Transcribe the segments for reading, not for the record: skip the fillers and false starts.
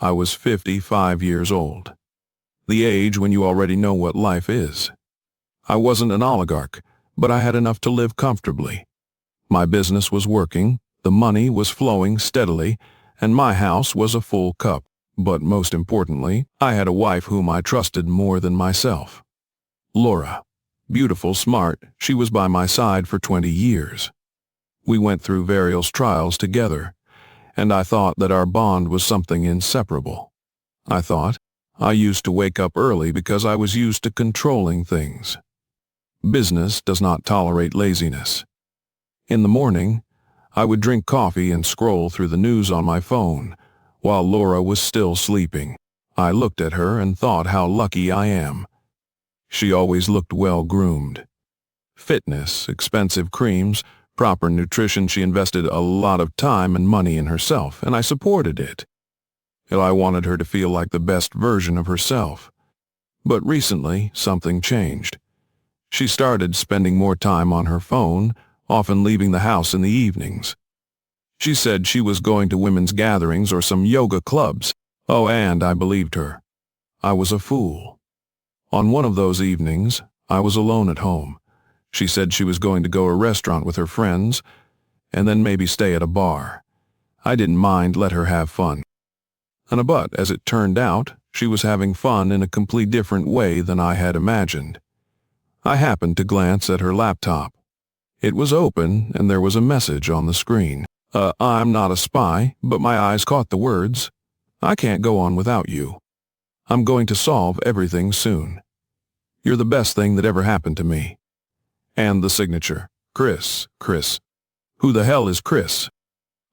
I was 55 years old. The age when you already know what life is. I wasn't an oligarch, but I had enough to live comfortably. My business was working, the money was flowing steadily, and my house was a full cup. But most importantly, I had a wife whom I trusted more than myself. Laura. Beautiful, smart, she was by my side for 20 years. We went through various trials together, and I thought that our bond was something inseparable. I used to wake up early because I was used to controlling things. Business does not tolerate laziness. In the morning, I would drink coffee and scroll through the news on my phone, while Laura was still sleeping. I looked at her and thought how lucky I am. She always looked well-groomed. Fitness, expensive creams, proper nutrition. She invested a lot of time and money in herself, and I supported it. I wanted her to feel like the best version of herself. But recently, something changed. She started spending more time on her phone, often leaving the house in the evenings. She said she was going to women's gatherings or some yoga clubs. Oh, and I believed her. I was a fool. On one of those evenings, I was alone at home. She said she was going to go to a restaurant with her friends, and then maybe stay at a bar. I didn't mind, let her have fun. But as it turned out, she was having fun in a completely different way than I had imagined. I happened to glance at her laptop. It was open, and there was a message on the screen. I'm not a spy, but my eyes caught the words, "I can't go on without you. I'm going to solve everything soon. You're the best thing that ever happened to me." And the signature, Chris. Who the hell is Chris?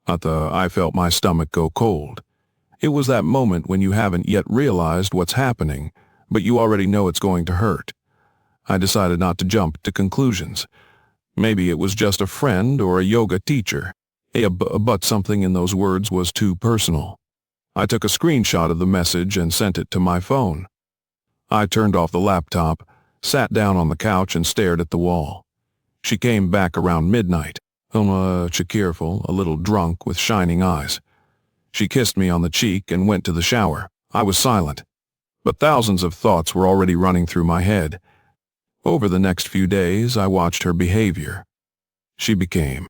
I felt my stomach go cold. It was that moment when you haven't yet realized what's happening, but you already know it's going to hurt. I decided not to jump to conclusions. Maybe it was just a friend or a yoga teacher. But something in those words was too personal. I took a screenshot of the message and sent it to my phone. I turned off the laptop, sat down on the couch and stared at the wall. She came back around midnight, cheerful, a little drunk with shining eyes. She kissed me on the cheek and went to the shower. I was silent, but thousands of thoughts were already running through my head. Over the next few days, I watched her behavior. She became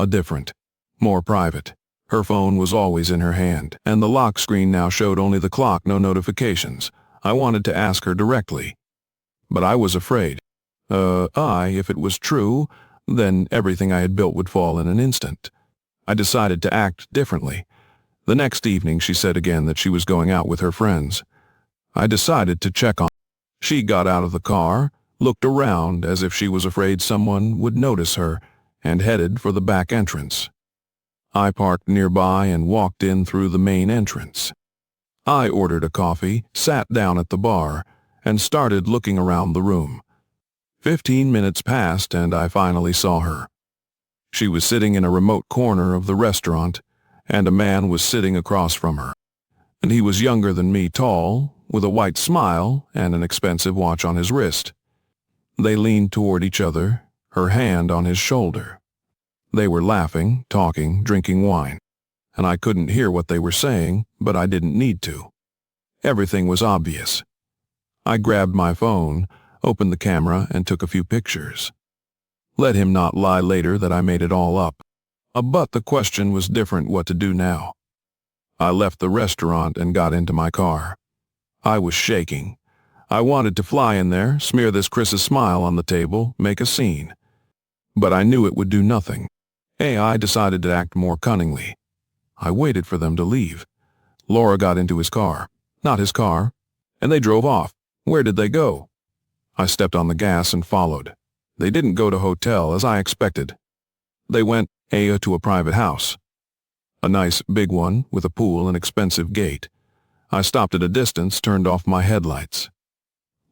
different, more private. Her phone was always in her hand, and the lock screen now showed only the clock, no notifications. I wanted to ask her directly, but I was afraid. If it was true, then everything I had built would fall in an instant. I decided to act differently. The next evening she said again that she was going out with her friends. I decided to check on her. She got out of the car, looked around as if she was afraid someone would notice her, and headed for the back entrance. I parked nearby and walked in through the main entrance. I ordered a coffee, sat down at the bar, and started looking around the room. 15 minutes passed and I finally saw her. She was sitting in a remote corner of the restaurant, and a man was sitting across from her. And he was younger than me, tall, with a white smile and an expensive watch on his wrist. They leaned toward each other, her hand on his shoulder. They were laughing, talking, drinking wine, and I couldn't hear what they were saying, but I didn't need to. Everything was obvious. I grabbed my phone, opened the camera, and took a few pictures. Let him not lie later that I made it all up. But the question was different: what to do now. I left the restaurant and got into my car. I was shaking. I wanted to fly in there, smear this Chris's smile on the table, make a scene. But I knew it would do nothing. I decided to act more cunningly. I waited for them to leave. Laura got into his car, not his car, and they drove off. Where did they go? I stepped on the gas and followed. They didn't go to a hotel as I expected. They went to a private house. A nice big one with a pool and expensive gate. I stopped at a distance, turned off my headlights.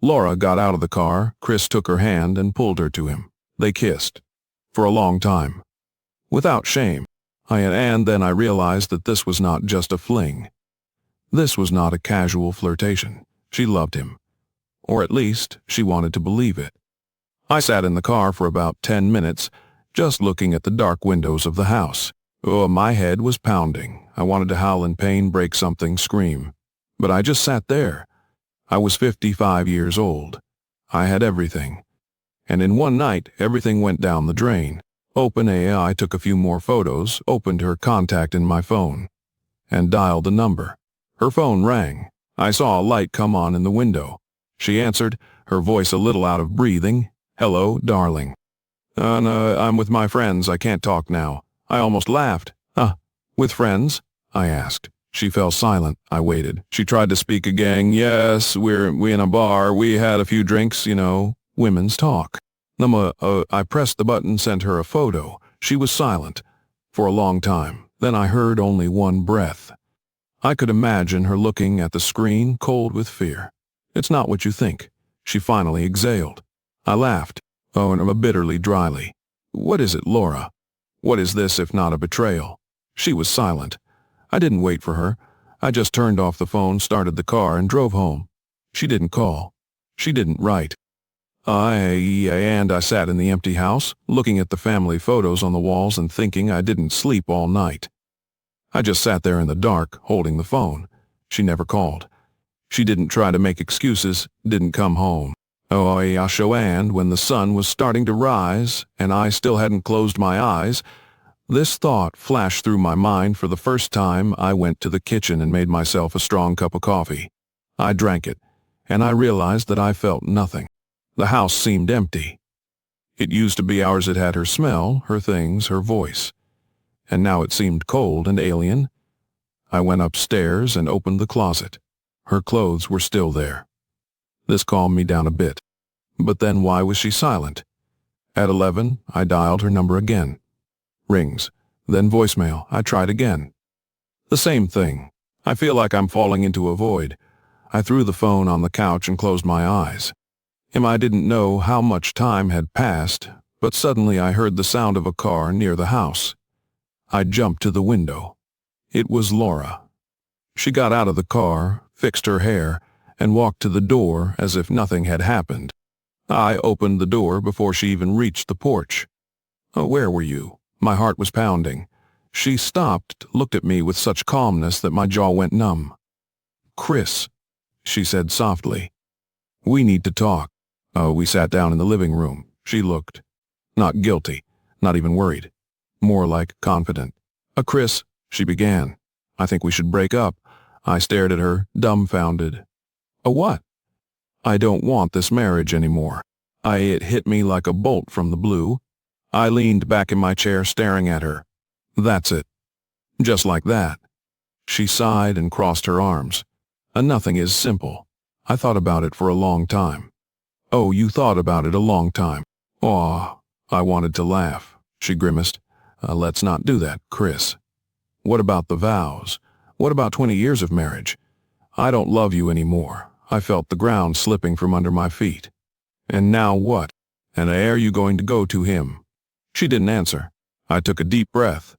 Laura got out of the car. Chris took her hand and pulled her to him. They kissed. For a long time. Without shame. And then I realized that this was not just a fling. This was not a casual flirtation. She loved him. Or at least, she wanted to believe it. I sat in the car for about 10 minutes, just looking at the dark windows of the house. My head was pounding. I wanted to howl in pain, break something, scream. But I just sat there. I was 55 years old. I had everything. And in one night, everything went down the drain. OpenAI took a few more photos, opened her contact in my phone, and dialed the number. Her phone rang. I saw a light come on in the window. She answered, her voice a little out of breathing. "Hello, darling." No, I'm with my friends. I can't talk now." I almost laughed. With friends?" I asked. She fell silent. I waited. She tried to speak again. "Yes, we in a bar. We had a few drinks, women's talk." I pressed the button, sent her a photo. She was silent for a long time. Then I heard only one breath. I could imagine her looking at the screen, cold with fear. "It's not what you think," she finally exhaled. I laughed, bitterly, dryly. "What is it, Laura? What is this if not a betrayal?" She was silent. I didn't wait for her. I just turned off the phone, started the car, and drove home. She didn't call. She didn't write. I sat in the empty house, looking at the family photos on the walls and thinking I didn't sleep all night. I just sat there in the dark, holding the phone. She never called. She didn't try to make excuses, didn't come home. And when the sun was starting to rise, and I still hadn't closed my eyes, this thought flashed through my mind for the first time. I went to the kitchen and made myself a strong cup of coffee. I drank it, and I realized that I felt nothing. The house seemed empty. It used to be ours. It had her smell, her things, her voice. And now it seemed cold and alien. I went upstairs and opened the closet. Her clothes were still there. This calmed me down a bit. But then why was she silent? At 11, I dialed her number again. Rings. Then voicemail. I tried again. The same thing. I feel like I'm falling into a void. I threw the phone on the couch and closed my eyes. I didn't know how much time had passed, but suddenly I heard the sound of a car near the house. I jumped to the window. It was Laura. She got out of the car, fixed her hair, and walked to the door as if nothing had happened. I opened the door before she even reached the porch. "Where were you?" My heart was pounding. She stopped, looked at me with such calmness that my jaw went numb. "Chris," she said softly. "We need to talk." We sat down in the living room. She looked. Not guilty, not even worried. More like confident. "Chris," she began. "I think we should break up." I stared at her, dumbfounded. What?" "I don't want this marriage anymore." It hit me like a bolt from the blue. I leaned back in my chair, staring at her. "That's it." Just like that. She sighed and crossed her arms. "Nothing is simple. I thought about it for a long time." "Oh, you thought about it a long time." I wanted to laugh. She grimaced. Let's not do that, Chris." "What about the vows? What about 20 years of marriage?" "I don't love you anymore." I felt the ground slipping from under my feet. "And now what? And are you going to go to him?" She didn't answer. I took a deep breath.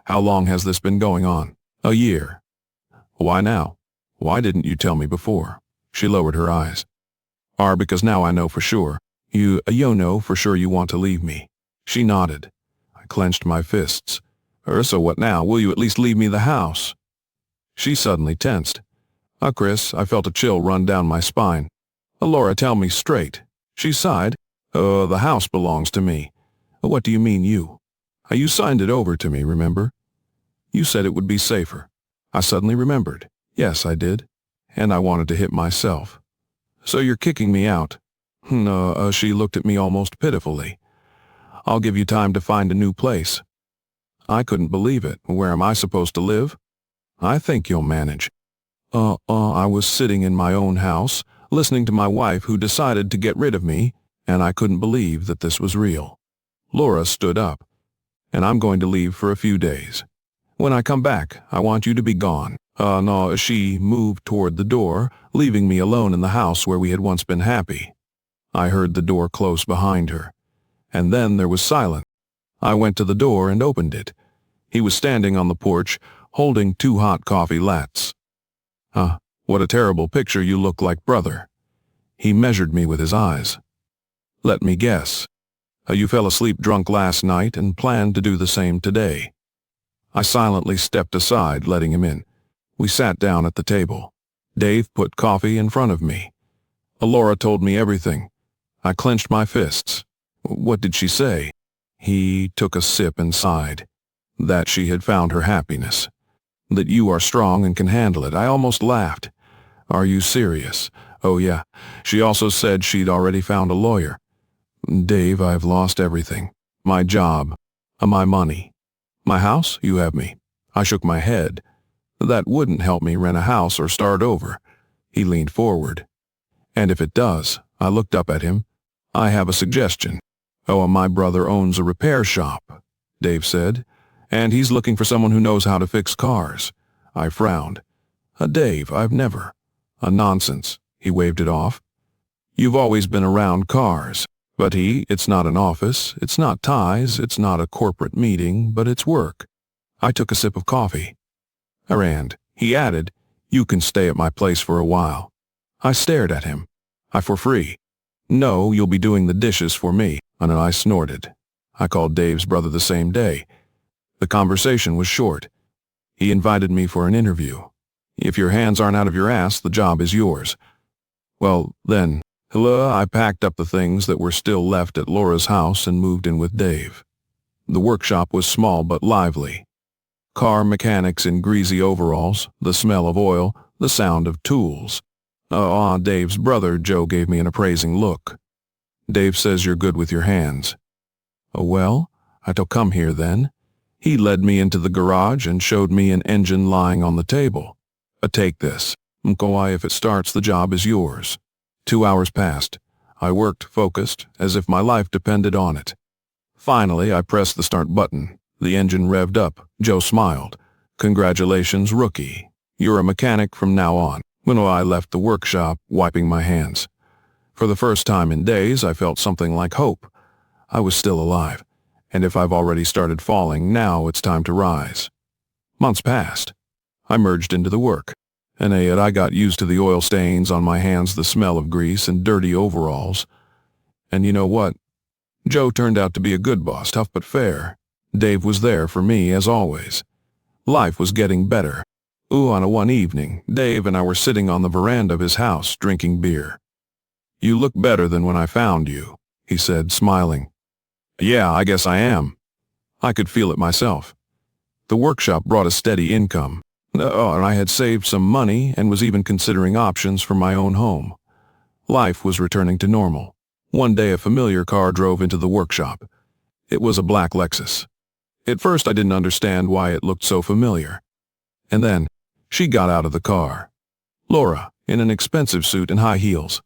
"How long has this been going on?" "A year." "Why now? Why didn't you tell me before?" She lowered her eyes. Because now I know for sure. You know for sure you want to leave me." She nodded. I clenched my fists. So what now? Will you at least leave me the house?" She suddenly tensed. Chris," I felt a chill run down my spine. "Laura, tell me straight." She sighed. The house belongs to me." "What do you mean, you?" You signed it over to me, remember? You said it would be safer." I suddenly remembered. Yes, I did. And I wanted to hit myself. "So you're kicking me out?" "No," she looked at me almost pitifully. "I'll give you time to find a new place." I couldn't believe it. Where am I supposed to live? "I think you'll manage." I was sitting in my own house, listening to my wife who decided to get rid of me, and I couldn't believe that this was real. Laura stood up. "And I'm going to leave for a few days. When I come back, I want you to be gone." No, she moved toward the door, leaving me alone in the house where we had once been happy. I heard the door close behind her. And then there was silence. I went to the door and opened it. He was standing on the porch, holding 2 hot coffee lattes. What a terrible picture you look like, brother." He measured me with his eyes. "Let me guess. You fell asleep drunk last night and planned to do the same today." I silently stepped aside, letting him in. We sat down at the table. Dave put coffee in front of me. Laura told me everything. I clenched my fists. What did she say? He took a sip and sighed. That she had found her happiness. That you are strong and can handle it. I almost laughed. Are you serious? Oh yeah. She also said she'd already found a lawyer. Dave, I've lost everything. My job. My money. My house? You have me. I shook my head. That wouldn't help me rent a house or start over. He leaned forward. And if it does, I looked up at him. I have a suggestion. Oh, my brother owns a repair shop, Dave said, and he's looking for someone who knows how to fix cars. I frowned. Dave, I've never. Nonsense. He waved it off. You've always been around cars. But it's not an office, it's not ties, it's not a corporate meeting, but it's work. I took a sip of coffee. And, he added, you can stay at my place for a while. I stared at him. For free. No, you'll be doing the dishes for me, and I snorted. I called Dave's brother the same day. The conversation was short. He invited me for an interview. If your hands aren't out of your ass, the job is yours. Well, then, I packed up the things that were still left at Laura's house and moved in with Dave. The workshop was small but lively. Car mechanics in greasy overalls, the smell of oil, the sound of tools. Dave's brother, Joe, gave me an appraising look. Dave says you're good with your hands. Well, I told come here then. He led me into the garage and showed me an engine lying on the table. Take this. Mkawai, if it starts, the job is yours. 2 hours passed. I worked focused, as if my life depended on it. Finally, I pressed the start button. The engine revved up. Joe smiled. Congratulations, rookie. You're a mechanic from now on. When I left the workshop, wiping my hands. For the first time in days, I felt something like hope. I was still alive, and if I've already started falling, now it's time to rise. Months passed. I merged into the work. And I got used to the oil stains on my hands, the smell of grease, and dirty overalls. And you know what? Joe turned out to be a good boss, tough but fair. Dave was there for me, as always. Life was getting better. On one evening, Dave and I were sitting on the veranda of his house, drinking beer. You look better than when I found you, he said, smiling. Yeah, I guess I am. I could feel it myself. The workshop brought a steady income. And I had saved some money and was even considering options for my own home. Life was returning to normal. One day a familiar car drove into the workshop. It was a black Lexus. At first I didn't understand why it looked so familiar. And then, she got out of the car. Laura, in an expensive suit and high heels.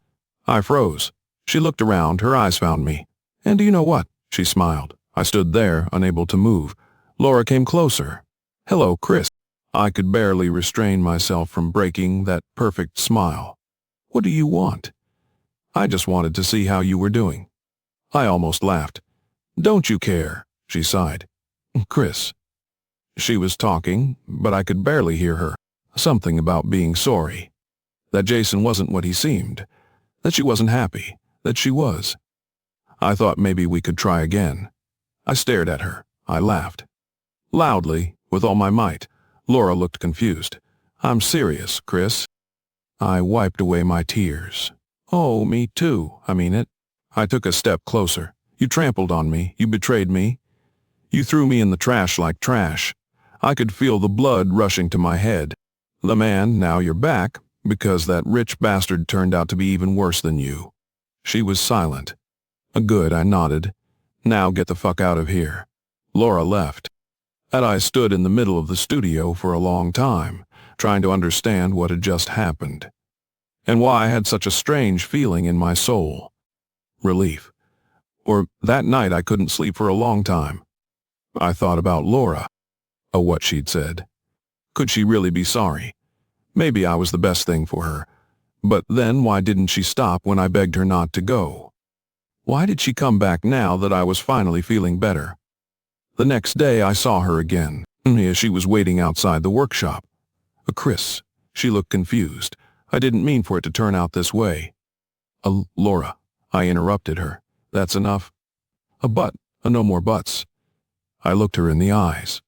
I froze. She looked around, her eyes found me. And do you know what? She smiled. I stood there, unable to move. Laura came closer. Hello, Chris. I could barely restrain myself from breaking that perfect smile. What do you want? I just wanted to see how you were doing. I almost laughed. Don't you care? She sighed. Chris. She was talking, but I could barely hear her. Something about being sorry. That Jason wasn't what he seemed. That she wasn't happy. That she was. I thought maybe we could try again. I stared at her. I laughed. Loudly, with all my might. Laura looked confused. I'm serious, Chris. I wiped away my tears. Oh, me too, I mean it. I took a step closer. You trampled on me. You betrayed me. You threw me in the trash like trash. I could feel the blood rushing to my head. The man, now you're back, because that rich bastard turned out to be even worse than you. She was silent. Good, I nodded. Now get the fuck out of here. Laura left. And I stood in the middle of the studio for a long time, trying to understand what had just happened, and why I had such a strange feeling in my soul. Relief. Or that night I couldn't sleep for a long time. I thought about Laura. What she'd said. Could she really be sorry? Maybe I was the best thing for her. But then why didn't she stop when I begged her not to go? Why did she come back now that I was finally feeling better? The next day I saw her again. She was waiting outside the workshop. Chris. She looked confused. I didn't mean for it to turn out this way. Laura. I interrupted her. That's enough. No more buts. I looked her in the eyes.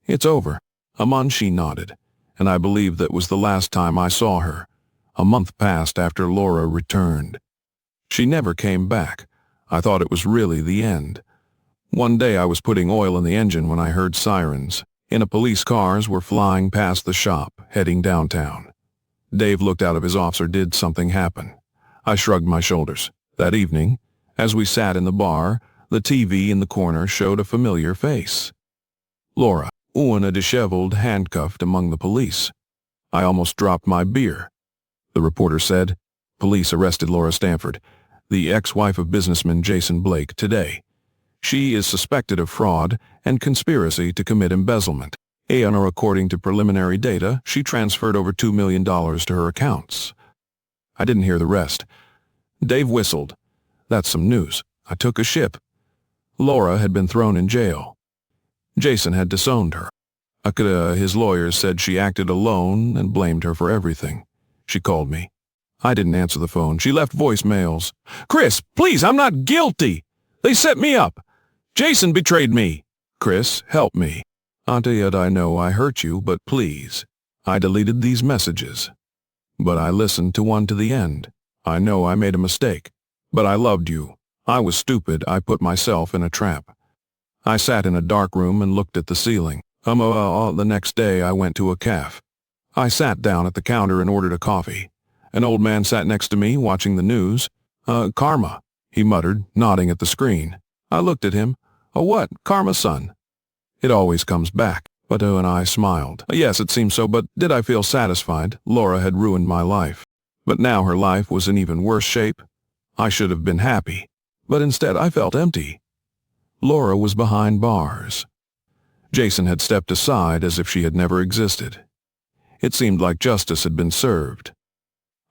It's over. A month, she nodded, and I believe that was the last time I saw her. A month passed after Laura returned. She never came back. I thought it was really the end. One day I was putting oil in the engine when I heard sirens. Police cars were flying past the shop, heading downtown. Dave looked out of his office. Did something happen? I shrugged my shoulders. That evening, as we sat in the bar, the TV in the corner showed a familiar face. Laura, a disheveled, handcuffed among the police. I almost dropped my beer. The reporter said, "Police arrested Laura Stanford, the ex-wife of businessman Jason Blake, today. She is suspected of fraud and conspiracy to commit embezzlement. According to preliminary data, she transferred over $2 million to her accounts." I didn't hear the rest. Dave whistled. "That's some news. I took a ship." Laura had been thrown in jail. Jason had disowned her. His lawyers said she acted alone and blamed her for everything. She called me. I didn't answer the phone. She left voicemails. "Chris, please, I'm not guilty. They set me up. Jason betrayed me. Chris, help me. Auntie, I know I hurt you, but please." I deleted these messages. But I listened to one to the end. "I know I made a mistake, but I loved you. I was stupid. I put myself in a trap." I sat in a dark room and looked at the ceiling. The next day I went to a cafe. I sat down at the counter and ordered a coffee. An old man sat next to me watching the news. "Karma," he muttered, nodding at the screen. I looked at him. "What? Karma, son?" "It always comes back." And I smiled. Yes, it seemed so, but did I feel satisfied? Laura had ruined my life. But now her life was in even worse shape. I should have been happy, but instead I felt empty. Laura was behind bars. Jason had stepped aside as if she had never existed. It seemed like justice had been served.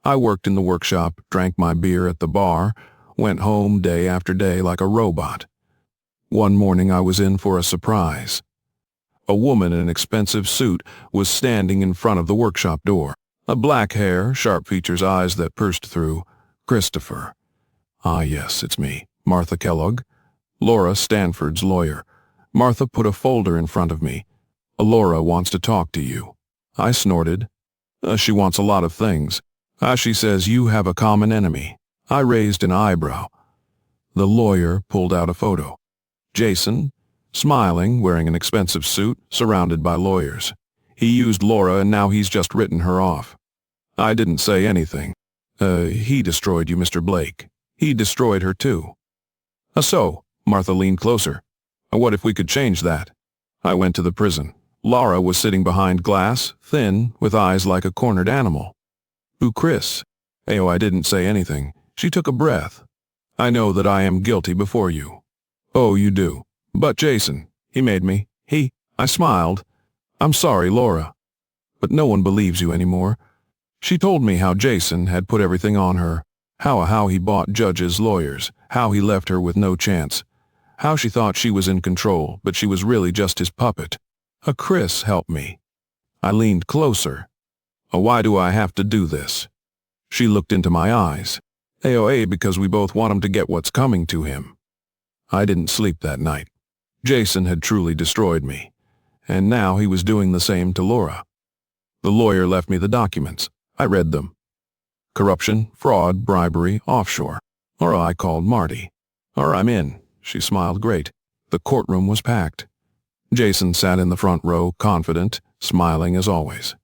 I worked in the workshop, drank my beer at the bar, went home day after day like a robot. One morning I was in for a surprise. A woman in an expensive suit was standing in front of the workshop door. Black hair, sharp features, eyes that pierced through. "Christopher." "Ah, yes, it's me. Martha Kellogg. Laura Stanford's lawyer." Martha put a folder in front of me. "Laura wants to talk to you." I snorted. "She wants a lot of things. She says you have a common enemy." I raised an eyebrow. The lawyer pulled out a photo. Jason, smiling, wearing an expensive suit, surrounded by lawyers. He used Laura and now he's just written her off. I didn't say anything. He destroyed you, Mr. Blake. He destroyed her too." So, Martha leaned closer. "What if we could change that?" I went to the prison. Laura was sitting behind glass, thin, with eyes like a cornered animal. "Ooh, Chris." I didn't say anything. She took a breath. "I know that I am guilty before you." "Oh, you do. But Jason, he made me. I smiled. "I'm sorry, Laura. But no one believes you anymore." She told me how Jason had put everything on her, how he bought judges, lawyers, how he left her with no chance, how she thought she was in control, but she was really just his puppet. Chris, help me." I leaned closer. "Why do I have to do this?" She looked into my eyes. Because we both want him to get what's coming to him." I didn't sleep that night. Jason had truly destroyed me, and now he was doing the same to Laura. The lawyer left me the documents. I read them. Corruption, fraud, bribery, offshore. I called Marty. "I'm in." She smiled. "Great." The courtroom was packed. Jason sat in the front row, confident, smiling as always.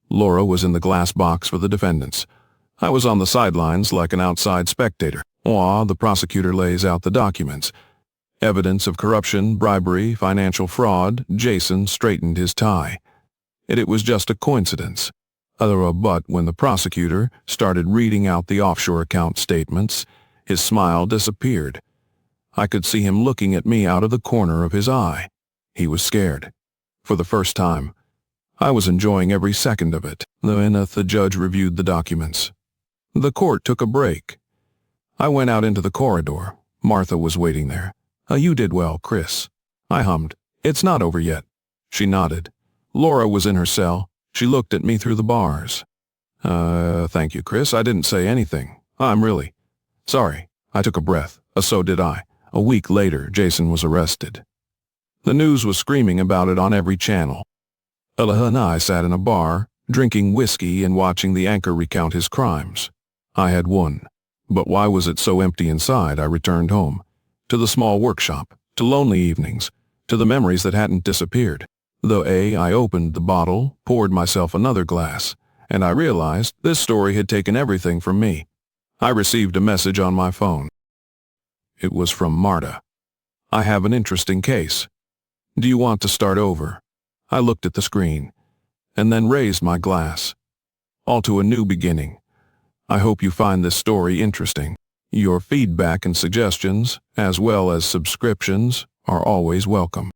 Laura was in the glass box for the defendants. I was on the sidelines like an outside spectator. The prosecutor lays out the documents. Evidence of corruption, bribery, financial fraud. Jason straightened his tie. It was just a coincidence. But when the prosecutor started reading out the offshore account statements, his smile disappeared. I could see him looking at me out of the corner of his eye. He was scared. For the first time. I was enjoying every second of it. The judge reviewed the documents. The court took a break. I went out into the corridor. Martha was waiting there. "You did well, Chris." I hummed. "It's not over yet." She nodded. Laura was in her cell. She looked at me through the bars. Thank you, Chris. I didn't say anything. I'm really sorry." I took a breath. So did I. A week later, Jason was arrested. The news was screaming about it on every channel. Ella and I sat in a bar, drinking whiskey and watching the anchor recount his crimes. I had won. But why was it so empty inside? I returned home. To the small workshop, to lonely evenings, to the memories that hadn't disappeared. I opened the bottle, poured myself another glass, and I realized this story had taken everything from me. I received a message on my phone. It was from Marta. I have an interesting case. Do you want to start over? I looked at the screen, and then raised my glass. All to a new beginning. I hope you find this story interesting. Your feedback and suggestions, as well as subscriptions, are always welcome.